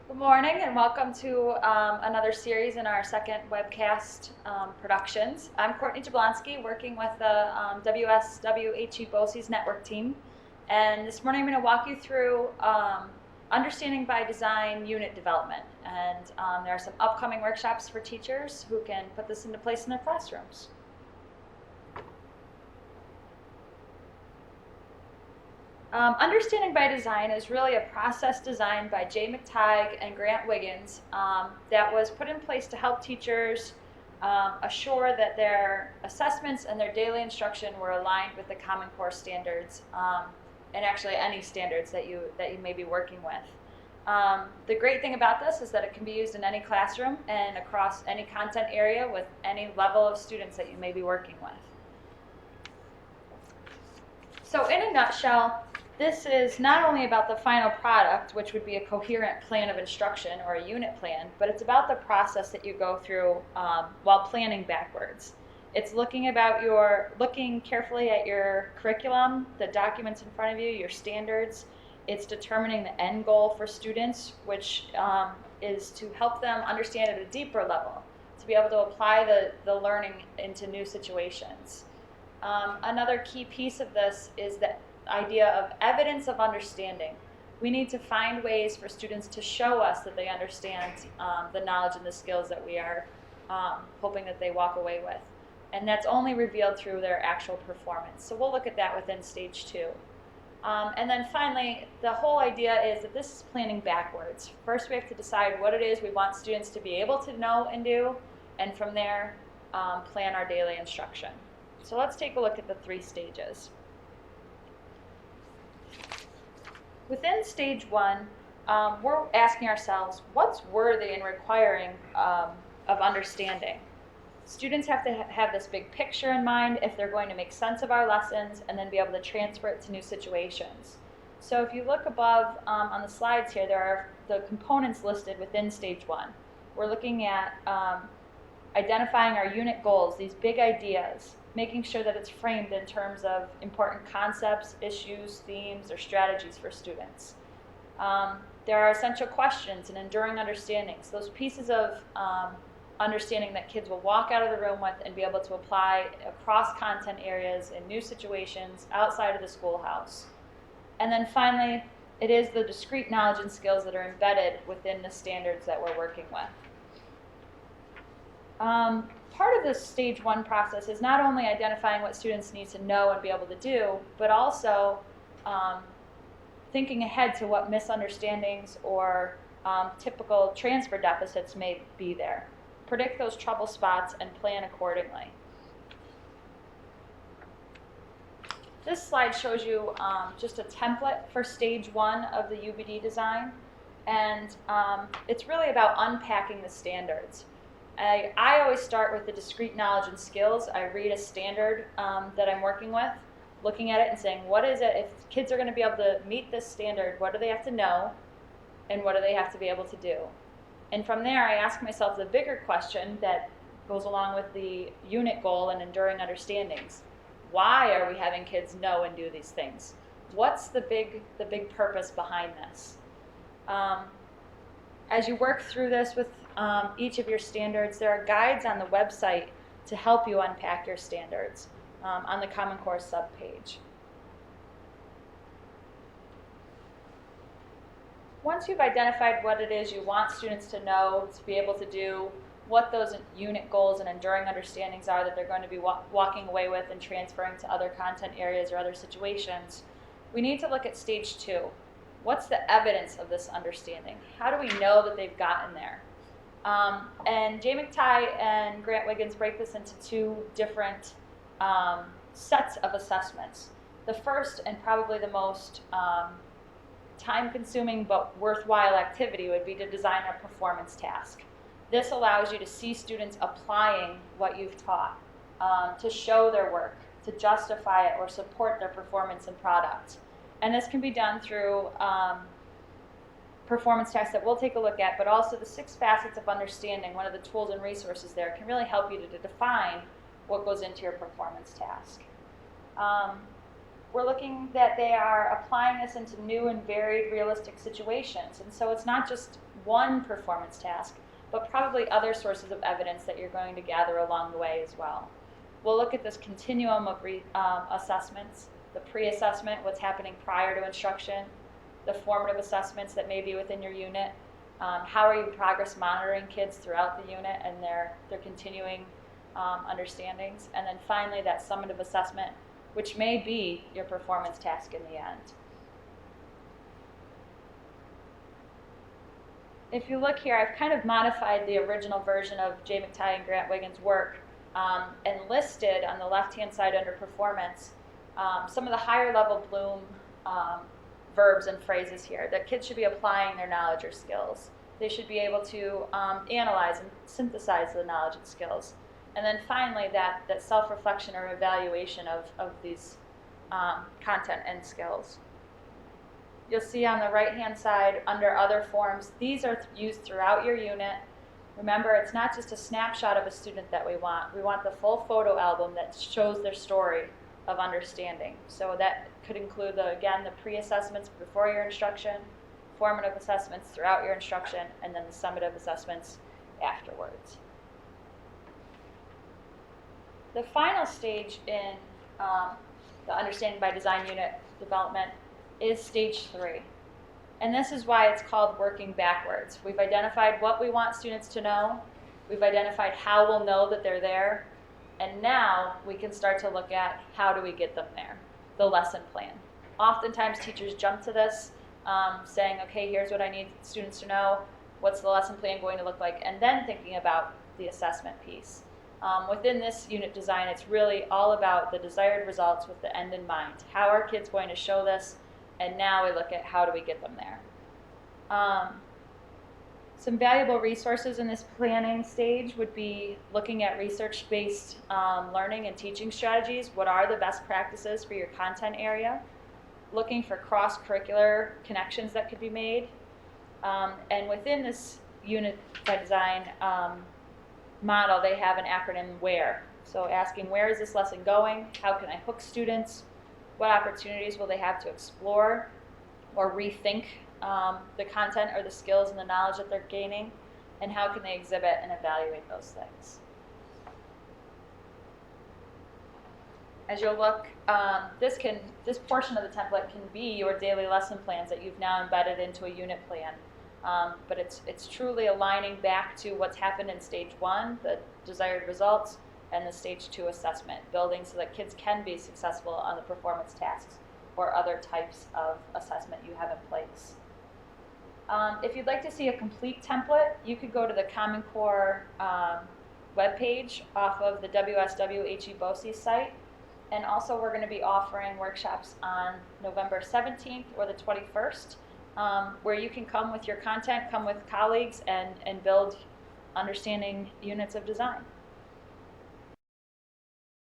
Good morning and welcome to another series in our second webcast productions. I'm Courtney Jablonski, working with the WSWHE BOCES network team. And this morning I'm going to walk you through Understanding by Design unit development. And there are some upcoming workshops for teachers who can put this into place in their classrooms. Understanding by Design is really a process designed by Jay McTighe and Grant Wiggins that was put in place to help teachers assure that their assessments and their daily instruction were aligned with the Common Core standards and actually any standards that you may be working with. The great thing about this is that it can be used in any classroom and across any content area with any level of students that you may be working with. So in a nutshell, this is not only about the final product, which would be a coherent plan of instruction or a unit plan, but it's about the process that you go through while planning backwards. It's looking carefully at your curriculum, the documents in front of you, your standards. It's determining the end goal for students, which is to help them understand at a deeper level, to be able to apply the learning into new situations. Another key piece of this is the idea of evidence of understanding. We need to find ways for students to show us that they understand the knowledge and the skills that we are hoping that they walk away with. And that's only revealed through their actual performance. So we'll look at that within stage 2. And then finally, the whole idea is that this is planning backwards. First, we have to decide what it is we want students to be able to know and do, and from there, plan our daily instruction. So let's take a look at the 3 stages. Within stage 1, we're asking ourselves, what's worthy and requiring of understanding? Students have to have this big picture in mind if they're going to make sense of our lessons and then be able to transfer it to new situations. So if you look above on the slides here, there are the components listed within stage 1. We're looking at identifying our unit goals, these big ideas, making sure that it's framed in terms of important concepts, issues, themes, or strategies for students. There are essential questions and enduring understandings, those pieces of understanding that kids will walk out of the room with and be able to apply across content areas in new situations outside of the schoolhouse. And then finally, it is the discrete knowledge and skills that are embedded within the standards that we're working with. Part of this stage 1 process is not only identifying what students need to know and be able to do, but also thinking ahead to what misunderstandings or typical transfer deficits may be there. Predict those trouble spots and plan accordingly. This slide shows you just a template for stage 1 of the UBD design, and it's really about unpacking the standards. I always start with the discrete knowledge and skills. I read a standard that I'm working with, looking at it and saying, what is it? If kids are going to be able to meet this standard, what do they have to know and what do they have to be able to do? And from there, I ask myself the bigger question that goes along with the unit goal and enduring understandings. Why are we having kids know and do these things? What's the big purpose behind this? As you work through this with each of your standards, there are guides on the website to help you unpack your standards on the Common Core subpage. Once you've identified what it is you want students to know, to be able to do, what those unit goals and enduring understandings are that they're going to be walking away with and transferring to other content areas or other situations, we need to look at stage 2. What's the evidence of this understanding? How do we know that they've gotten there? And Jay McTighe and Grant Wiggins break this into 2 different sets of assessments. The first and probably the most time-consuming but worthwhile activity would be to design a performance task. This allows you to see students applying what you've taught, to show their work, to justify it or support their performance and product. And this can be done through performance tasks that we'll take a look at, but also the 6 facets of understanding, one of the tools and resources there, can really help you to define what goes into your performance task. We're looking that they are applying this into new and varied realistic situations. And so it's not just one performance task, but probably other sources of evidence that you're going to gather along the way as well. We'll look at this continuum of assessments, the pre-assessment, what's happening prior to instruction, the formative assessments that may be within your unit, how are you progress monitoring kids throughout the unit and their continuing understandings, and then finally that summative assessment, which may be your performance task in the end. If you look here, I've kind of modified the original version of Jay McTighe and Grant Wiggins' work and listed on the left-hand side under performance some of the higher level Bloom verbs and phrases here that kids should be applying their knowledge or skills. They should be able to analyze and synthesize the knowledge and skills. And then finally, that self-reflection or evaluation of these content and skills. You'll see on the right-hand side, under other forms, these are used throughout your unit. Remember, it's not just a snapshot of a student that we want. We want the full photo album that shows their story of understanding. So that could include, again, the pre-assessments before your instruction, formative assessments throughout your instruction, and then the summative assessments afterwards. The final stage in the Understanding by Design unit development is stage 3. And this is why it's called working backwards. We've identified what we want students to know. We've identified how we'll know that they're there. And now we can start to look at how do we get them there, the lesson plan. Oftentimes teachers jump to this saying, okay, here's what I need students to know. What's the lesson plan going to look like? And then thinking about the assessment piece. Within this unit design, it's really all about the desired results with the end in mind. How are kids going to show this? And now we look at how do we get them there. Some valuable resources in this planning stage would be looking at research-based learning and teaching strategies. What are the best practices for your content area? Looking for cross-curricular connections that could be made. And within this unit by design model, they have an acronym WHERE. So asking, where is this lesson going? How can I hook students? What opportunities will they have to explore or rethink the content or the skills and the knowledge that they're gaining? And how can they exhibit and evaluate those things? As you'll look, this portion of the template can be your daily lesson plans that you've now embedded into a unit plan. But it's truly aligning back to what's happened in stage 1, the desired results, and the stage 2 assessment, building so that kids can be successful on the performance tasks or other types of assessment you have in place. If you'd like to see a complete template, you could go to the Common Core webpage off of the WSWHE BOCES site. And also we're going to be offering workshops on November 17th or the 21st, where you can come with your content, come with colleagues, and build understanding units of design.